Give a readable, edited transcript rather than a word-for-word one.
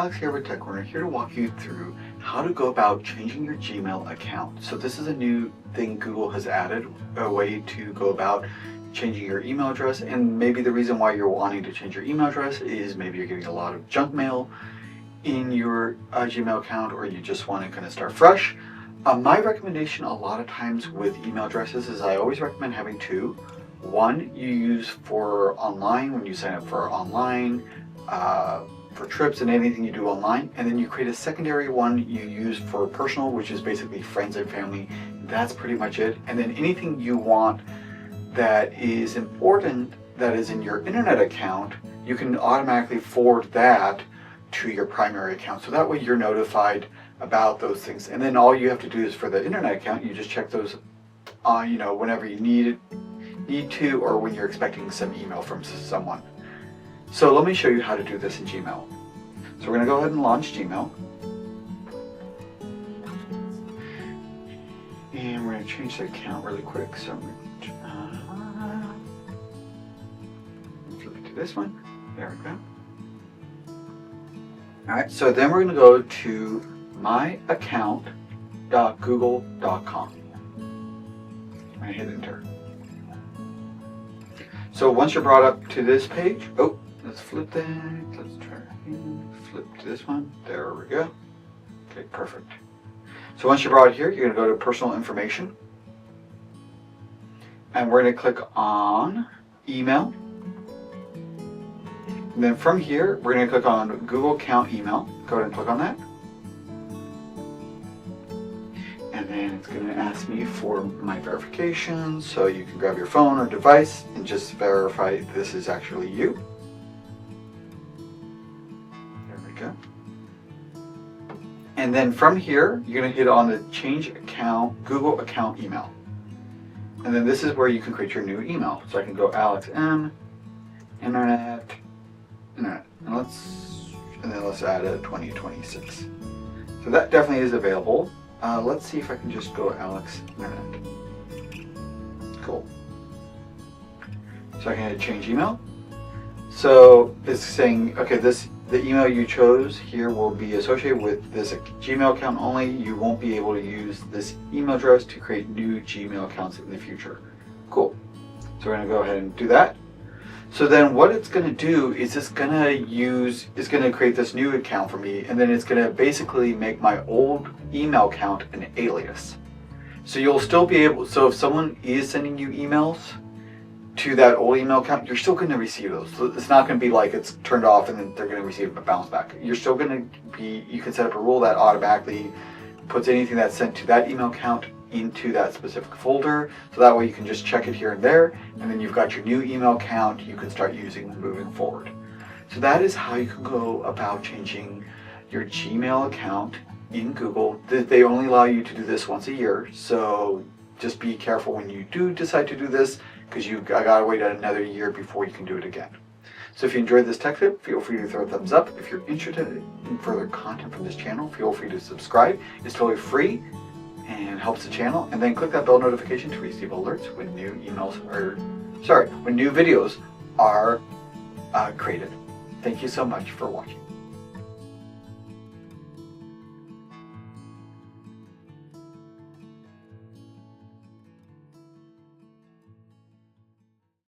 Alex here with Tech Corner, here to walk you through how to go about changing your Gmail account. So this is a new thing Google has added, a way to go about changing your email address, and maybe the reason why you're wanting to change your email address is maybe you're getting a lot of junk mail in your Gmail account, or you just want to kind of start fresh. My recommendation a lot of times with email addresses is I always recommend having two. One you use for online, when you sign up for online, for trips and anything you do online, and then you create a secondary one you use for personal, which is basically friends and family. That's pretty much it. And then anything you want that is important that is in your internet account, you can automatically forward that to your primary account. So that way you're notified about those things. And then all you have to do is for the internet account, you just check those whenever you need to, or when you're expecting some email from someone. So let me show you how to do this in Gmail. So we're going to go ahead and launch Gmail. And we're going to change the account really quick. So I'm going to flip it to this one. There we go. Alright, so then we're going to go to myaccount.google.com. I hit enter. So once you're brought up to this page, let's flip that. Let's try flip to this one. There we go. Okay, perfect. So once you're brought here, you're going to go to personal information. And we're going to click on email. And then from here, we're going to click on Google account email. Go ahead and click on that. And then it's going to ask me for my verification. So you can grab your phone or device and just verify this is actually you. There we go. And then from here, you're going to hit on the change account, Google account email. And then this is where you can create your new email. So I can go Alex M, internet, and then let's add a 2026. So that definitely is available. Let's see if I can just go Alex Internet. Cool. So I can hit change email. So it's saying, okay, the email you chose here will be associated with this Gmail account only. You won't be able to use this email address to create new Gmail accounts in the future. Cool. So we're going to go ahead and do that. So then what it's going to do is it's going to create this new account for me, and then it's going to basically make my old email account an alias. So you'll still be able, so if someone is sending you emails to that old email account, you're still going to receive those. So it's not going to be like it's turned off and then they're going to receive a bounce back. You're still going to be, you can set up a rule that automatically puts anything that's sent to that email account into that specific folder, so that way you can just check it here and there, and then you've got your new email account you can start using moving forward. So that is how you can go about changing your Gmail account in Google. They only allow you to do this once a year, so just be careful when you do decide to do this, because I gotta wait another year before you can do it again. So if you enjoyed this tech tip, feel free to throw a thumbs up. If you're interested in further content from this channel, feel free to subscribe. It's totally free and helps the channel, and then click that bell notification to receive alerts when new videos are created. Thank you so much for watching.